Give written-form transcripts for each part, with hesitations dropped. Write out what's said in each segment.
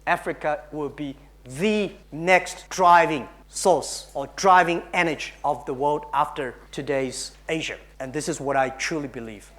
Africa will be the next driving source or driving energy of the world after today's Asia. And this is what I truly believe.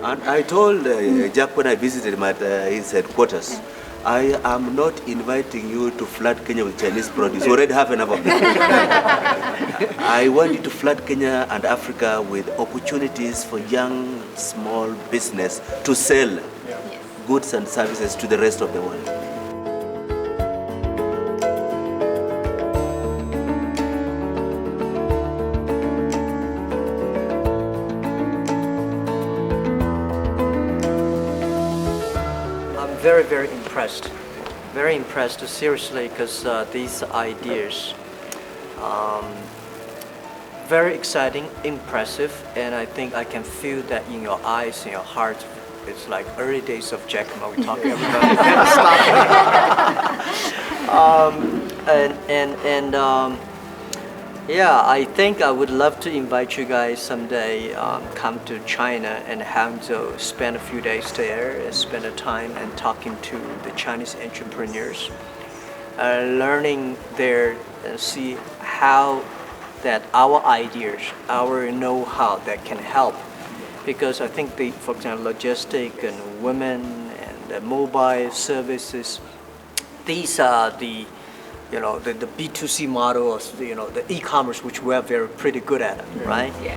And I told Jack when I visited him at his headquarters, I am not inviting you to flood Kenya with Chinese produce. You already have enough of it. I want you to flood Kenya and Africa with opportunities for young, small business to sell goods and services to the rest of the world. Very, very impressed. Very impressed, seriously, because these ideas, very exciting, impressive, and I think I can feel that in your eyes, in your heart. It's like early days of Jack Ma. We're talking about yeah, I think I would love to invite you guys someday, come to China and Hangzhou, spend a few days there, and spend a time and talking to the Chinese entrepreneurs, learning there and see how that our ideas, our know-how that can help. Because I think for example, logistic and women and the mobile services, these are the B2C model, or the e-commerce, which we are pretty good at, right? Yeah.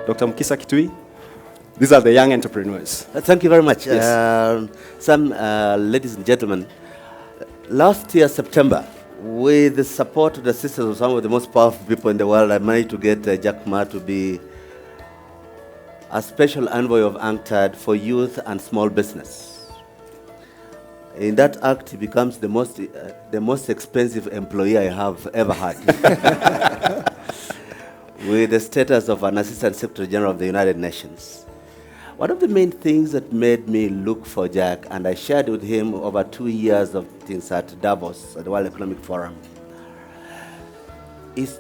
Dr. Mkisa Kitui, these are the young entrepreneurs. Thank you very much. Yes. Ladies and gentlemen, last year, September, with the support of the sisters of some of the most powerful people in the world, I managed to get Jack Ma to be a special envoy of UNCTAD for youth and small business. In that act, he becomes the most expensive employee I have ever had, with the status of an Assistant Secretary General of the United Nations. One of the main things that made me look for Jack, and I shared with him over 2 years of things at Davos, at the World Economic Forum, is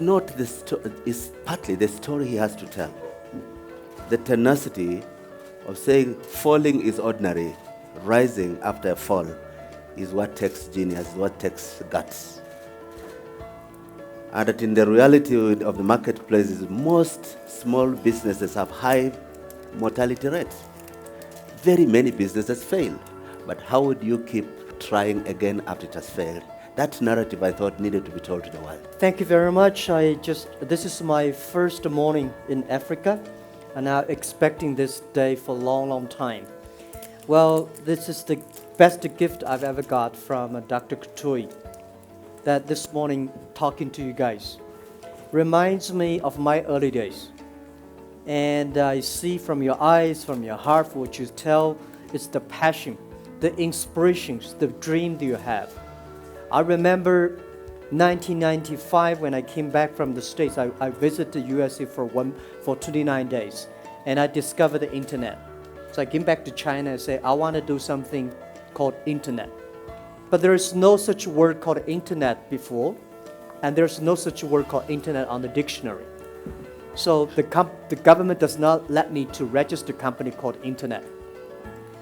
partly the story he has to tell. The tenacity of saying falling is ordinary, rising after a fall is what takes genius, what takes guts. And that in the reality of the marketplace is most small businesses have high mortality rates. Very many businesses fail. But how would you keep trying again after it has failed? That narrative, I thought, needed to be told to the world. Thank you very much. This is my first morning in Africa, and I'm expecting this day for a long, long time. Well, this is the best gift I've ever got from Dr. Kitui, that this morning talking to you guys reminds me of my early days. And I see from your eyes, from your heart, what you tell, it's the passion, the inspirations, the dream that you have. I remember 1995 when I came back from the States. I visited the USA for 29 days, and I discovered the internet. So I came back to China and said, I want to do something called internet. But there is no such word called internet before, and there's no such word called internet on the dictionary. So the government does not let me to register a company called internet.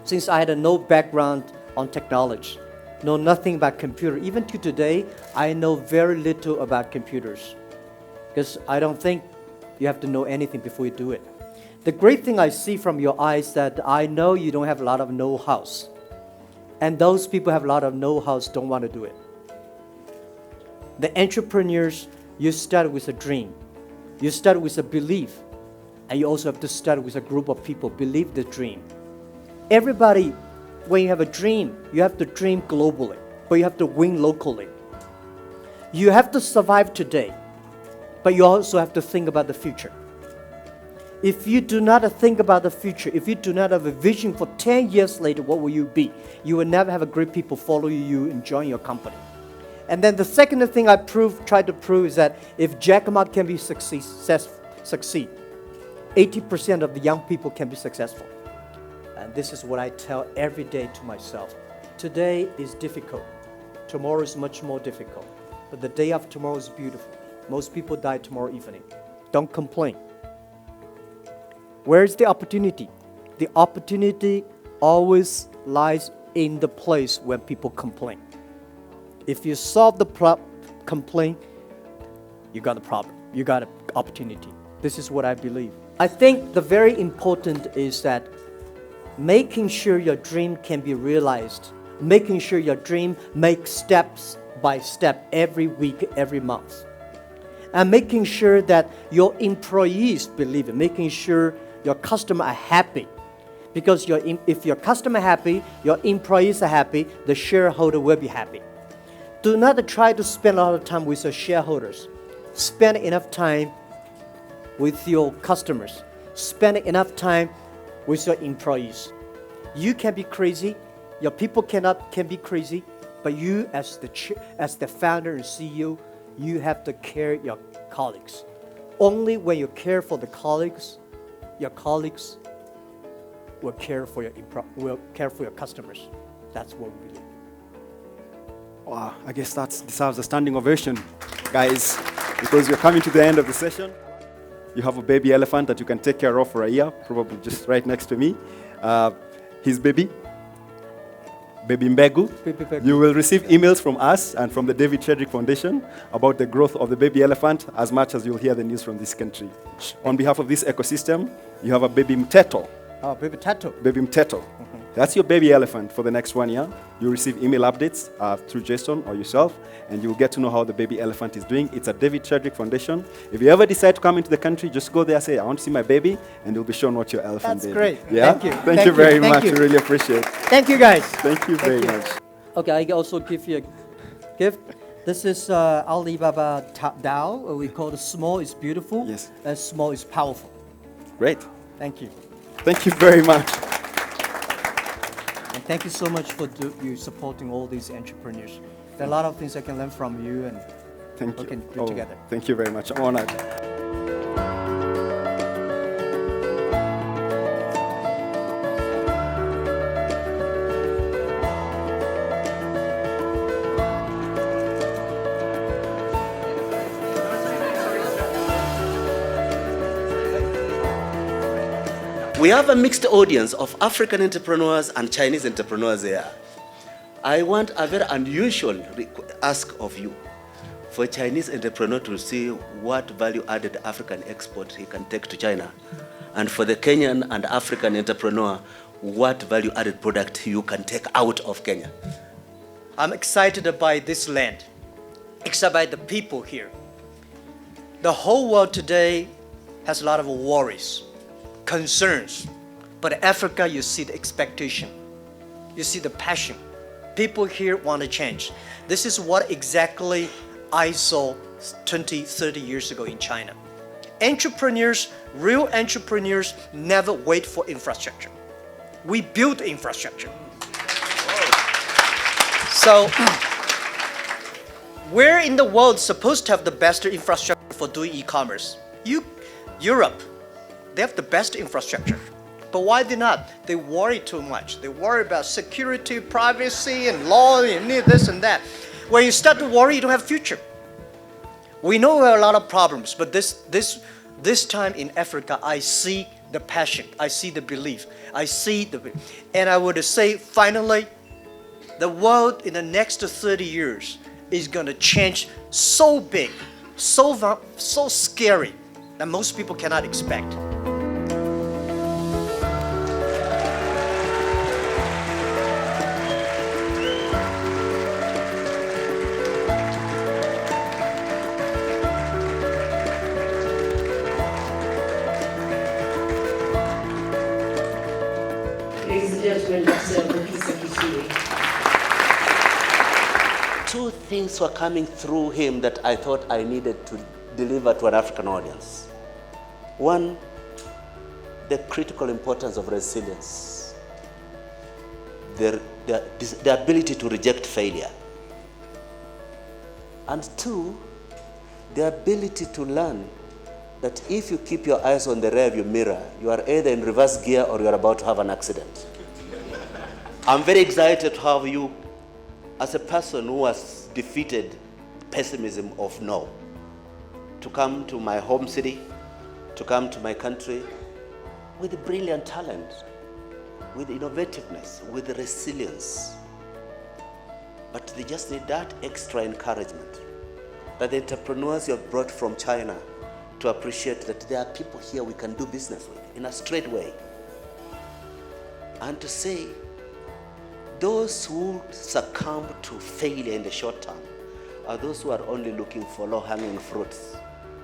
Since I had no background on technology, know nothing about computer, even to today, I know very little about computers. Because I don't think you have to know anything before you do it. The great thing I see from your eyes that I know you don't have a lot of know-hows. And those people have a lot of know-hows don't want to do it. The entrepreneurs, you start with a dream. You start with a belief. And you also have to start with a group of people, believe the dream. Everybody, when you have a dream, you have to dream globally, but you have to win locally. You have to survive today, but you also have to think about the future. If you do not think about the future, if you do not have a vision for 10 years later, what will you be? You will never have a great people follow you and join your company. And then the second thing I tried to prove is that if Jack Ma can be succeed, 80% of the young people can be successful. And this is what I tell every day to myself. Today is difficult. Tomorrow is much more difficult. But the day after tomorrow is beautiful. Most people die tomorrow evening. Don't complain. Where is the opportunity? The opportunity always lies in the place when people complain. If you solve the complaint, you got a problem. You got an opportunity. This is what I believe. I think the very important is that making sure your dream can be realized, making sure your dream makes steps by step every week, every month, and making sure that your employees believe it, making sure your customers are happy. Because if your customer happy, your employees are happy, the shareholder will be happy. Do not try to spend a lot of time with your shareholders. Spend enough time with your customers. Spend enough time with your employees. You can be crazy. Your people can be crazy. But you, as the founder and CEO, you have to care your colleagues. Only when you care for the colleagues, your colleagues will care for your customers. That's what we believe. Wow, I guess that deserves a standing ovation, guys, because we're coming to the end of the session. You have a baby elephant that you can take care of for a year, probably just right next to me. His baby Mbegu. You will receive emails from us and from the David Chedrick Foundation about the growth of the baby elephant as much as you'll hear the news from this country. On behalf of this ecosystem, you have a baby Mteto. Oh, baby Tato. Baby Mteto. That's your baby elephant for the next 1 year. You'll receive email updates through Jason or yourself, and you'll get to know how the baby elephant is doing. It's a David Chedrick Foundation. If you ever decide to come into the country, just go there, say, I want to see my baby, and you'll be shown what your elephant That's did. great. Yeah? Thank you. Thank you very much. You. We really appreciate it. Thank you, guys. Thank you very much. Okay, I also give you a gift. This is Alibaba Dao. We call it small is beautiful. Yes. And small is powerful. Great. Thank you. Thank you very much. And thank you so much for you supporting all these entrepreneurs. There are a lot of things I can learn from you, and Thank we you. can do together. Thank you very much. I'm honored. We have a mixed audience of African entrepreneurs and Chinese entrepreneurs here. I want a very unusual ask of you for a Chinese entrepreneur to see what value-added African export he can take to China, and for the Kenyan and African entrepreneur, what value-added product you can take out of Kenya. I'm excited by this land, excited by the people here. The whole world today has a lot of worries, concerns, but Africa, you see the expectation, you see the passion. People here want to change. This is what exactly I saw 20, 30 years ago in China. Entrepreneurs, real entrepreneurs, never wait for infrastructure. We build infrastructure. So, where in the world supposed to have the best infrastructure for doing e-commerce? Europe, they have the best infrastructure. But why they not? They worry too much. They worry about security, privacy, and law, and this and that. When you start to worry, you don't have a future. We know there are a lot of problems, but this time in Africa, I see the passion, I see the belief, and I would say finally, the world in the next 30 years is going to change so big, so scary that most people cannot expect. things were coming through him that I thought I needed to deliver to an African audience. One, the critical importance of resilience, the ability to reject failure. And two, the ability to learn that if you keep your eyes on the rearview mirror, you are either in reverse gear or you are about to have an accident. I'm very excited to have you as a person who has defeated pessimism of no, to come to my home city, to come to my country with brilliant talent, with innovativeness, with resilience. But they just need that extra encouragement, that the entrepreneurs you have brought from China to appreciate that there are people here we can do business with in a straight way. And to say, those who succumb to failure in the short term are those who are only looking for low-hanging fruits.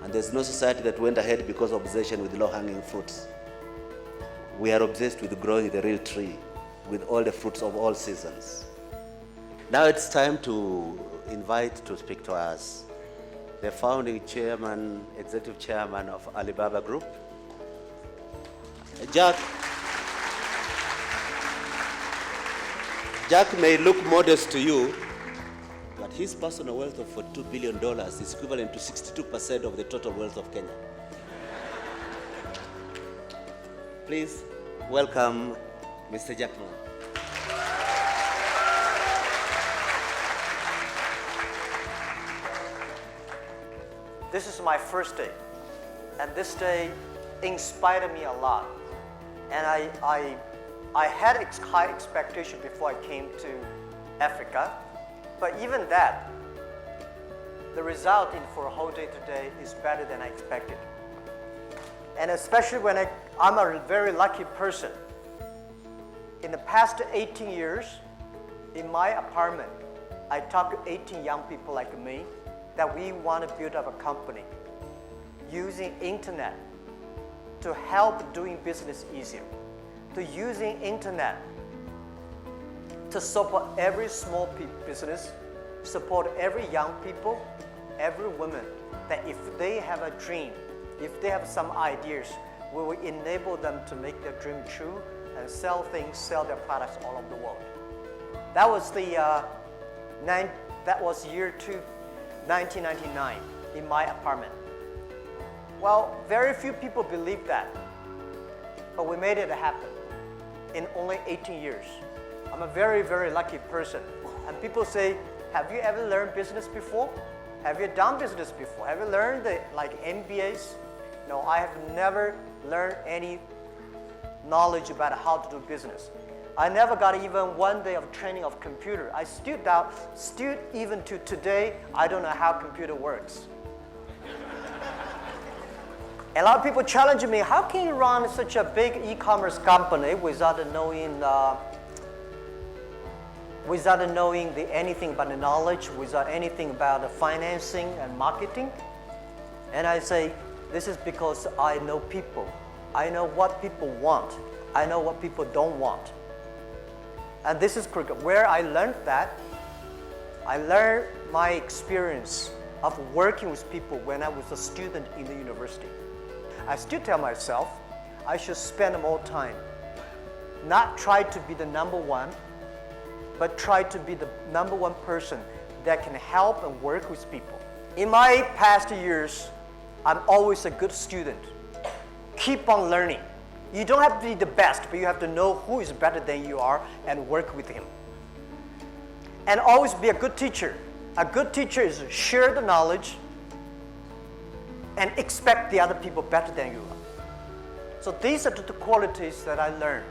And there's no society that went ahead because of obsession with low-hanging fruits. We are obsessed with growing the real tree with all the fruits of all seasons. Now it's time to invite to speak to us the founding chairman, executive chairman of Alibaba Group, Jack may look modest to you, but his personal wealth of $42 billion is equivalent to 62% of the total wealth of Kenya. Please welcome Mr. Jack Ma. This is my first day, and this day inspired me a lot. And I had high expectation before I came to Africa, but even that, the result for a whole day today is better than I expected. And especially when I'm a very lucky person. In the past 18 years, in my apartment, I talked to 18 young people like me that we want to build up a company using internet to help doing business easier, to using internet to support every small business, support every young people, every woman, that if they have a dream, if they have some ideas, we will enable them to make their dream true and sell their products all over the world. That was year 1999 in my apartment. Well, very few people believe that, but we made it happen in only 18 years. I'm a very, very lucky person. And people say, have you ever learned business before? Have you done business before? Have you learned MBAs? No, I have never learned any knowledge about how to do business. I never got even 1 day of training of computer. I still even to today, I don't know how computer works. A lot of people challenge me, how can you run such a big e-commerce company without knowing anything about the knowledge, without anything about the financing and marketing? And I say, this is because I know people. I know what people want. I know what people don't want. And this is where I learned that. I learned my experience of working with people when I was a student in the university. I still tell myself I should spend more time, not try to be the number one, but try to be the number one person that can help and work with people. In my past years, I'm always a good student. Keep on learning. You don't have to be the best, but you have to know who is better than you are and work with him. And always be a good teacher. A good teacher is share the knowledge and expect the other people better than you are. So these are the qualities that I learned.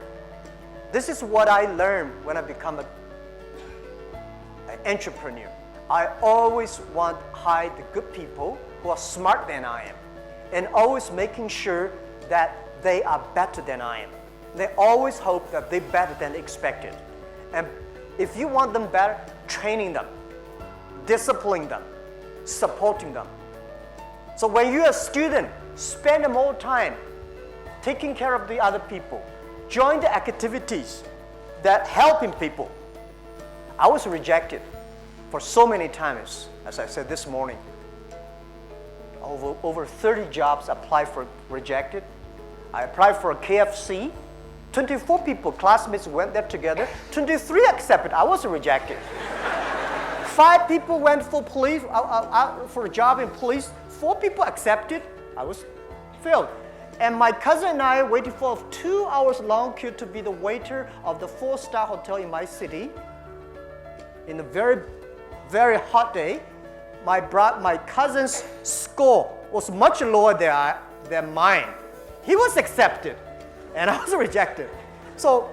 This is what I learned when I become an entrepreneur. I always want to hire the good people who are smarter than I am, and always making sure that they are better than I am. They always hope that they're better than expected. And if you want them better, training them, disciplining them, supporting them. So when you're a student, spend more time taking care of the other people. Join the activities that helping people. I was rejected. for so many times, as I said this morning. Over 30 jobs applied for, rejected. I applied for a KFC. 24 people, classmates went there together. 23 accepted. I was rejected. 5 people went for police, for a job in police. 4 people accepted. I was failed. And my cousin and I waited for a 2 hours long queue to be the waiter of the 4-star hotel in my city. In a very, very hot day, my cousin's score was much lower than mine. He was accepted, and I was rejected. So,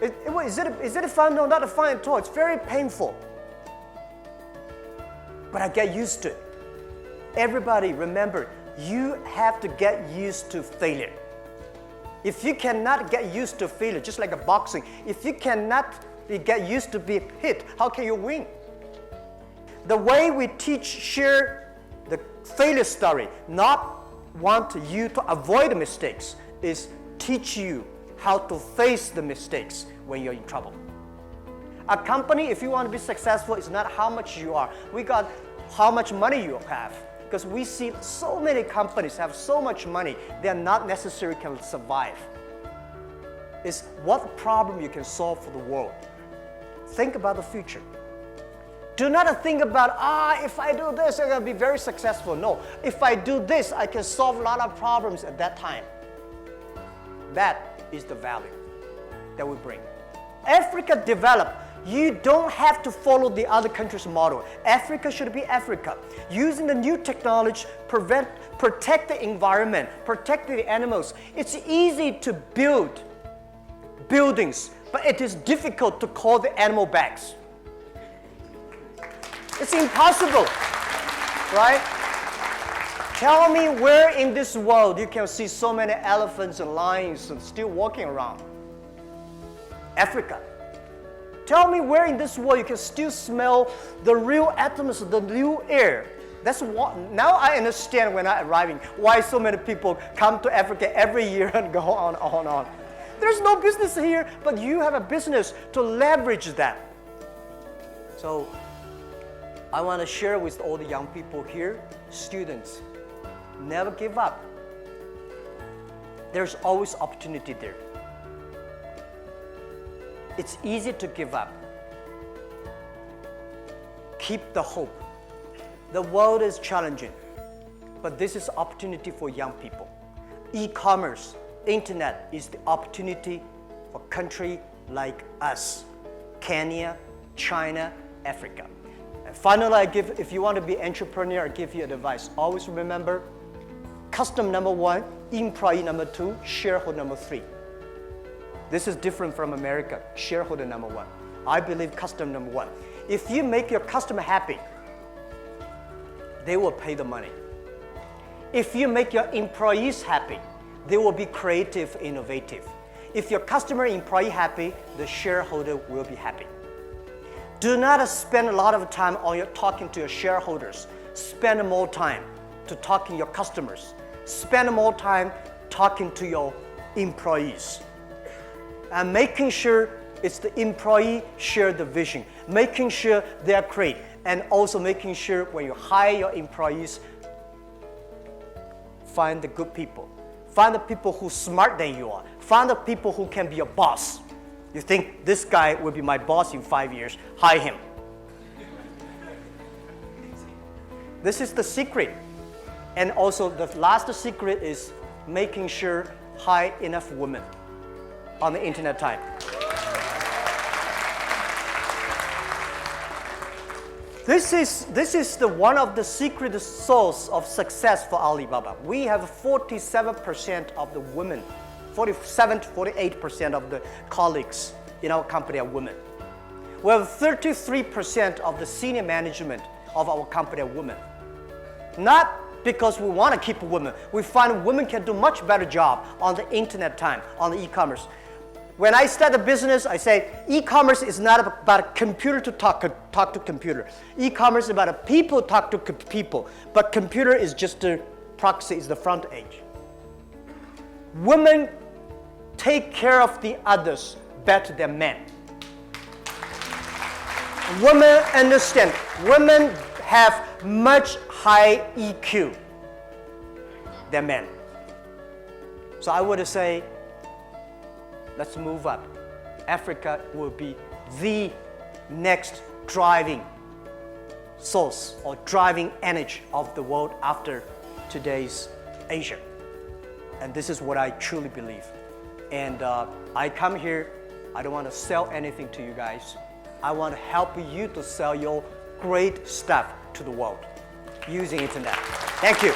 is it fun? No, not fun at all. It's very painful. But I get used to it. Everybody, remember, you have to get used to failure. If you cannot get used to failure, just like a boxing, if you cannot get used to being hit, how can you win? The way we share the failure story, not want you to avoid mistakes, is teach you how to face the mistakes when you're in trouble. A company, if you want to be successful, is not how much you are. We got how much money you have. Because we see so many companies have so much money, they're not necessarily can survive. It's what problem you can solve for the world. Think about the future. Do not think about, if I do this, I'm going to be very successful. No, if I do this, I can solve a lot of problems at that time. That is the value that we bring. Africa developed. You don't have to follow the other country's model. Africa should be Africa. Using the new technology, protect the environment, protect the animals. It's easy to build buildings, but it is difficult to call the animal bags. It's impossible, right? Tell me where in this world you can see so many elephants and lions and still walking around. Africa. Tell me where in this world you can still smell the real atmosphere, the real air. That's what, now I understand when I'm arriving why so many people come to Africa every year and go on. There's no business here, but you have a business to leverage that. So I want to share with all the young people here, students, never give up. There's always opportunity there. It's easy to give up. Keep the hope. The world is challenging, but this is opportunity for young people. E-commerce, internet is the opportunity for a country like us, Kenya, China, Africa. And finally, if you want to be entrepreneur, I give you advice. Always remember, customer number 1, employee number 2, shareholder number 3. This is different from America, shareholder number 1. I believe customer number 1. If you make your customer happy, they will pay the money. If you make your employees happy, they will be creative, innovative. If your customer employee happy, the shareholder will be happy. Do not spend a lot of time on talking to your shareholders. Spend more time to talking to your customers. Spend more time talking to your employees. And making sure it's the employee share the vision, making sure they're great, and also making sure when you hire your employees, find the good people. Find the people who are smarter than you are. Find the people who can be your boss. You think this guy will be my boss in 5 years, hire him. This is the secret. And also the last secret is making sure hire enough women on the internet time. This is one of the secret source of success for Alibaba. We have 47% of the women, 47 to 48% of the colleagues in our company are women. We have 33% of the senior management of our company are women. Not because we want to keep women. We find women can do much better job on the internet time, on the e-commerce. When I start a business, I say e-commerce is not about a computer to talk to computer. E-commerce is about a people talk to people, but computer is just the proxy, is the front edge. Women take care of the others better than men. women understand. Women have much high EQ than men. So I would say, let's move up. Africa will be the next driving source or driving energy of the world after today's Asia. And this is what I truly believe. And I come here, I don't want to sell anything to you guys. I want to help you to sell your great stuff to the world using internet. Thank you.